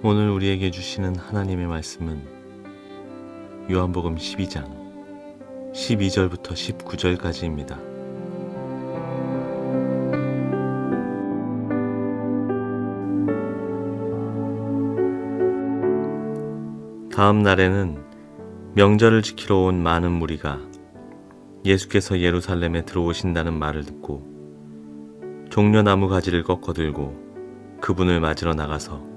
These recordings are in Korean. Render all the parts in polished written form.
오늘 우리에게 주시는 하나님의 말씀은 요한복음 12장 12절부터 19절까지입니다. 다음 날에는 명절을 지키러 온 많은 무리가 예수께서 예루살렘에 들어오신다는 말을 듣고 종려나무 가지를 꺾어들고 그분을 맞으러 나가서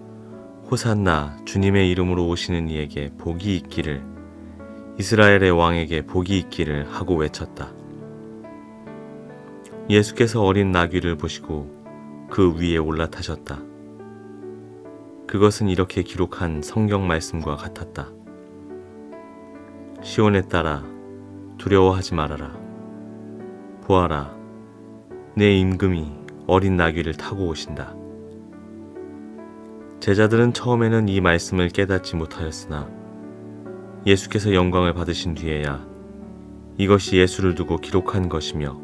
호산나 주님의 이름으로 오시는 이에게 복이 있기를, 이스라엘의 왕에게 복이 있기를 하고 외쳤다. 예수께서 어린 나귀를 보시고 그 위에 올라타셨다. 그것은 이렇게 기록한 성경 말씀과 같았다. 시온에 따라 두려워하지 말아라. 보아라, 내 임금이 어린 나귀를 타고 오신다. 제자들은 처음에는 이 말씀을 깨닫지 못하였으나 예수께서 영광을 받으신 뒤에야 이것이 예수를 두고 기록한 것이며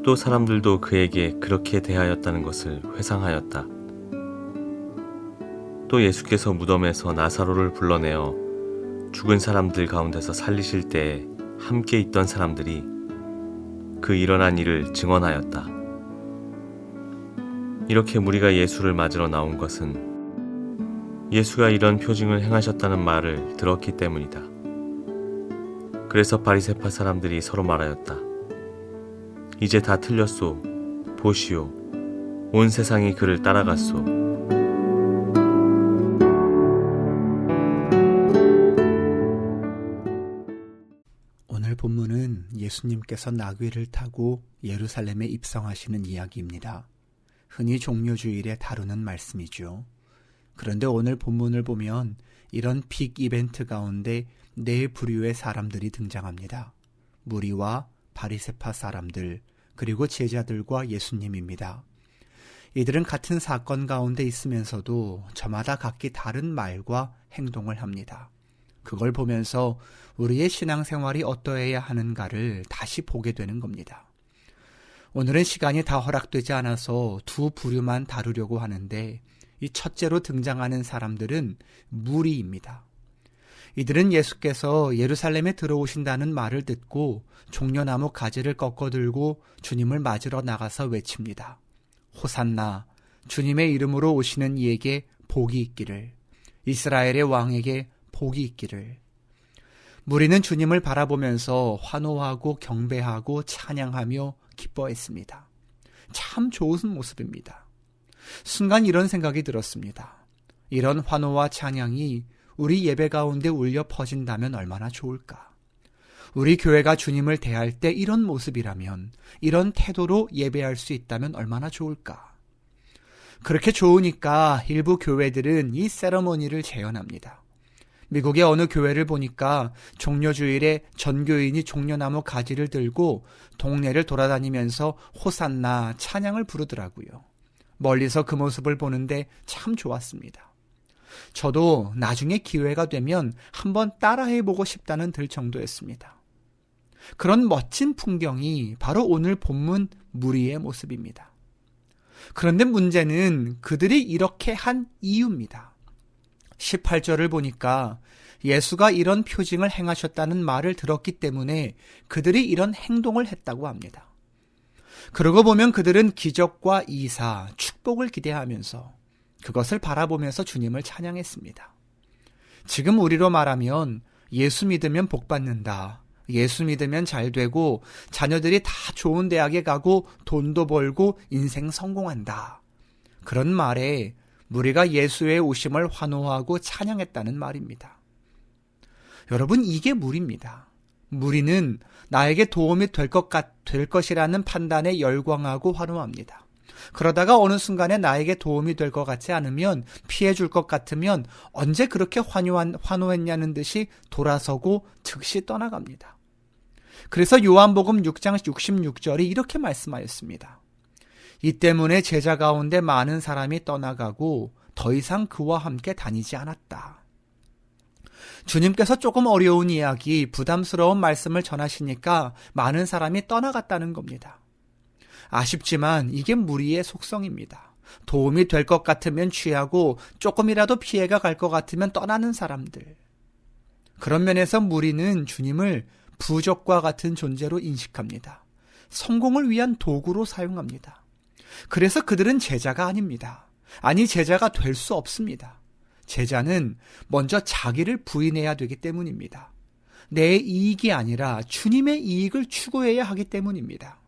또 사람들도 그에게 그렇게 대하였다는 것을 회상하였다. 또 예수께서 무덤에서 나사로를 불러내어 죽은 사람들 가운데서 살리실 때에 함께 있던 사람들이 그 일어난 일을 증언하였다. 이렇게 무리가 예수를 맞으러 나온 것은 예수가 이런 표징을 행하셨다는 말을 들었기 때문이다. 그래서 바리새파 사람들이 서로 말하였다. 이제 다 틀렸소. 보시오. 온 세상이 그를 따라갔소. 오늘 본문은 예수님께서 나귀를 타고 예루살렘에 입성하시는 이야기입니다. 흔히 종려주일에 다루는 말씀이죠. 그런데 오늘 본문을 보면 이런 빅 이벤트 가운데 네 부류의 사람들이 등장합니다. 무리와 바리새파 사람들, 그리고 제자들과 예수님입니다. 이들은 같은 사건 가운데 있으면서도 저마다 각기 다른 말과 행동을 합니다. 그걸 보면서 우리의 신앙생활이 어떠해야 하는가를 다시 보게 되는 겁니다. 오늘은 시간이 다 허락되지 않아서 두 부류만 다루려고 하는데, 이 첫째로 등장하는 사람들은 무리입니다. 이들은 예수께서 예루살렘에 들어오신다는 말을 듣고 종려나무 가지를 꺾어들고 주님을 맞으러 나가서 외칩니다. 호산나, 주님의 이름으로 오시는 이에게 복이 있기를, 이스라엘의 왕에게 복이 있기를. 무리는 주님을 바라보면서 환호하고 경배하고 찬양하며 기뻐했습니다. 참 좋은 모습입니다. 순간 이런 생각이 들었습니다. 이런 환호와 찬양이 우리 예배 가운데 울려 퍼진다면 얼마나 좋을까. 우리 교회가 주님을 대할 때 이런 모습이라면, 이런 태도로 예배할 수 있다면 얼마나 좋을까. 그렇게 좋으니까 일부 교회들은 이 세러머니를 재현합니다. 미국의 어느 교회를 보니까 종려주일에 전교인이 종려나무 가지를 들고 동네를 돌아다니면서 호산나 찬양을 부르더라고요. 멀리서 그 모습을 보는데 참 좋았습니다. 저도 나중에 기회가 되면 한번 따라해보고 싶다는 들 정도였습니다. 그런 멋진 풍경이 바로 오늘 본문 무리의 모습입니다. 그런데 문제는 그들이 이렇게 한 이유입니다. 18절을 보니까 예수가 이런 표징을 행하셨다는 말을 들었기 때문에 그들이 이런 행동을 했다고 합니다. 그러고 보면 그들은 기적과 이사, 축복을 기대하면서 그것을 바라보면서 주님을 찬양했습니다. 지금 우리로 말하면 예수 믿으면 복 받는다, 예수 믿으면 잘 되고 자녀들이 다 좋은 대학에 가고 돈도 벌고 인생 성공한다, 그런 말에 무리가 예수의 오심을 환호하고 찬양했다는 말입니다. 여러분, 이게 무리입니다. 무리는 나에게 도움이 될 것이라는 판단에 열광하고 환호합니다. 그러다가 어느 순간에 나에게 도움이 될 것 같지 않으면, 피해 줄 것 같으면 언제 그렇게 환호했냐는 듯이 돌아서고 즉시 떠나갑니다. 그래서 요한복음 6장 66절이 이렇게 말씀하였습니다. 이 때문에 제자 가운데 많은 사람이 떠나가고 더 이상 그와 함께 다니지 않았다. 주님께서 조금 어려운 이야기, 부담스러운 말씀을 전하시니까 많은 사람이 떠나갔다는 겁니다. 아쉽지만 이게 무리의 속성입니다. 도움이 될 것 같으면 취하고 조금이라도 피해가 갈 것 같으면 떠나는 사람들. 그런 면에서 무리는 주님을 부족과 같은 존재로 인식합니다. 성공을 위한 도구로 사용합니다. 그래서 그들은 제자가 아닙니다. 아니, 제자가 될 수 없습니다. 제자는 먼저 자기를 부인해야 되기 때문입니다. 내 이익이 아니라 주님의 이익을 추구해야 하기 때문입니다.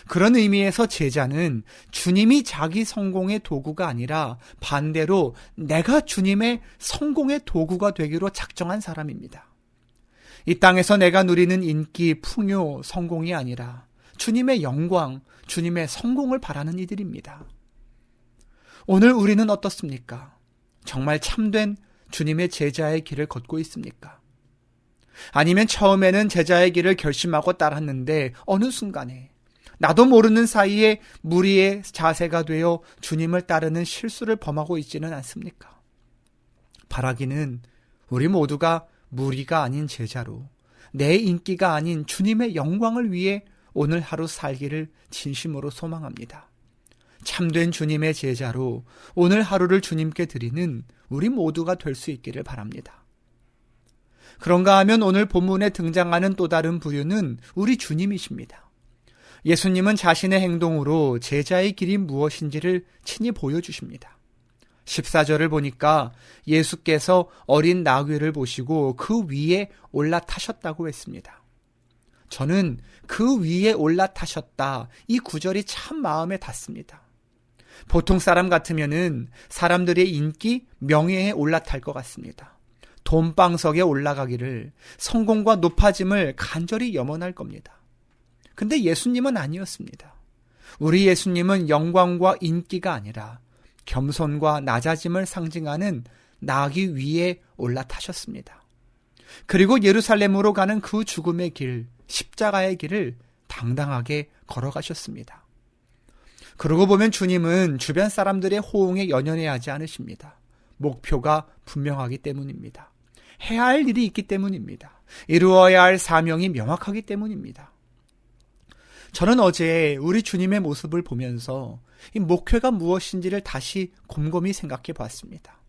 그런 의미에서 제자는 주님이 자기 성공의 도구가 아니라 반대로 내가 주님의 성공의 도구가 되기로 작정한 사람입니다. 이 땅에서 내가 누리는 인기, 풍요, 성공이 아니라 주님의 영광, 주님의 성공을 바라는 이들입니다. 오늘 우리는 어떻습니까? 정말 참된 주님의 제자의 길을 걷고 있습니까? 아니면 처음에는 제자의 길을 결심하고 따랐는데 어느 순간에 나도 모르는 사이에 무리의 자세가 되어 주님을 따르는 실수를 범하고 있지는 않습니까? 바라기는 우리 모두가 무리가 아닌 제자로 내 인기가 아닌 주님의 영광을 위해 오늘 하루 살기를 진심으로 소망합니다. 참된 주님의 제자로 오늘 하루를 주님께 드리는 우리 모두가 될 수 있기를 바랍니다. 그런가 하면 오늘 본문에 등장하는 또 다른 부류는 우리 주님이십니다. 예수님은 자신의 행동으로 제자의 길이 무엇인지를 친히 보여주십니다. 14절을 보니까 예수께서 어린 나귀를 보시고 그 위에 올라타셨다고 했습니다. 저는 그 위에 올라타셨다, 이 구절이 참 마음에 닿습니다. 보통 사람 같으면은 사람들의 인기, 명예에 올라탈 것 같습니다. 돈방석에 올라가기를, 성공과 높아짐을 간절히 염원할 겁니다. 근데 예수님은 아니었습니다. 우리 예수님은 영광과 인기가 아니라 겸손과 낮아짐을 상징하는 나귀 위에 올라타셨습니다. 그리고 예루살렘으로 가는 그 죽음의 길, 십자가의 길을 당당하게 걸어가셨습니다. 그러고 보면 주님은 주변 사람들의 호응에 연연해하지 않으십니다. 목표가 분명하기 때문입니다. 해야 할 일이 있기 때문입니다. 이루어야 할 사명이 명확하기 때문입니다. 저는 어제 우리 주님의 모습을 보면서 이 목회가 무엇인지를 다시 곰곰이 생각해 봤습니다.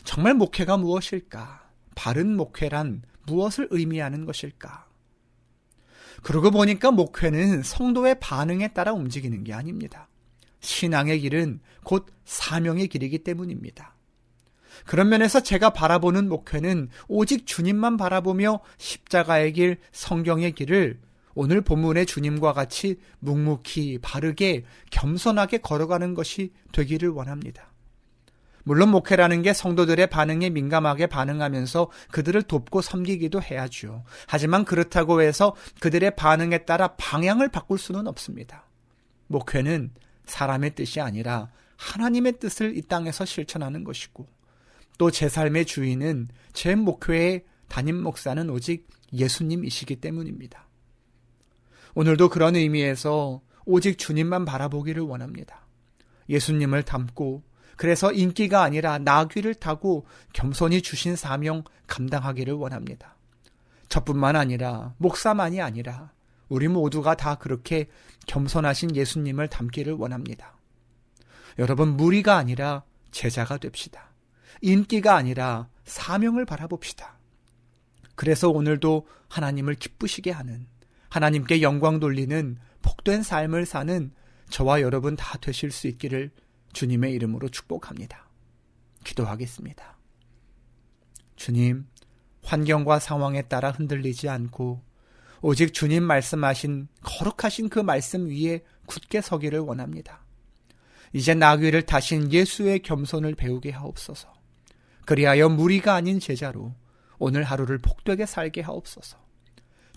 정말 목회가 무엇일까? 바른 목회란 무엇을 의미하는 것일까? 그러고 보니까 목회는 성도의 반응에 따라 움직이는 게 아닙니다. 신앙의 길은 곧 사명의 길이기 때문입니다. 그런 면에서 제가 바라보는 목회는 오직 주님만 바라보며 십자가의 길, 성경의 길을 오늘 본문의 주님과 같이 묵묵히 바르게 겸손하게 걸어가는 것이 되기를 원합니다. 물론 목회라는 게 성도들의 반응에 민감하게 반응하면서 그들을 돕고 섬기기도 해야죠. 하지만 그렇다고 해서 그들의 반응에 따라 방향을 바꿀 수는 없습니다. 목회는 사람의 뜻이 아니라 하나님의 뜻을 이 땅에서 실천하는 것이고, 또 제 삶의 주인은, 제 목회의 담임 목사는 오직 예수님이시기 때문입니다. 오늘도 그런 의미에서 오직 주님만 바라보기를 원합니다. 예수님을 닮고, 그래서 인기가 아니라 나귀를 타고 겸손히 주신 사명 감당하기를 원합니다. 저뿐만 아니라, 목사만이 아니라 우리 모두가 다 그렇게 겸손하신 예수님을 닮기를 원합니다. 여러분, 무리가 아니라 제자가 됩시다. 인기가 아니라 사명을 바라봅시다. 그래서 오늘도 하나님을 기쁘시게 하는, 하나님께 영광 돌리는 복된 삶을 사는 저와 여러분 다 되실 수 있기를 주님의 이름으로 축복합니다. 기도하겠습니다. 주님, 환경과 상황에 따라 흔들리지 않고 오직 주님 말씀하신 거룩하신 그 말씀 위에 굳게 서기를 원합니다. 이제 나귀를 타신 예수의 겸손을 배우게 하옵소서. 그리하여 무리가 아닌 제자로 오늘 하루를 복되게 살게 하옵소서.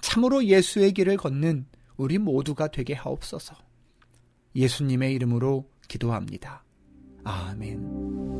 참으로 예수의 길을 걷는 우리 모두가 되게 하옵소서. 예수님의 이름으로 기도합니다. 아멘.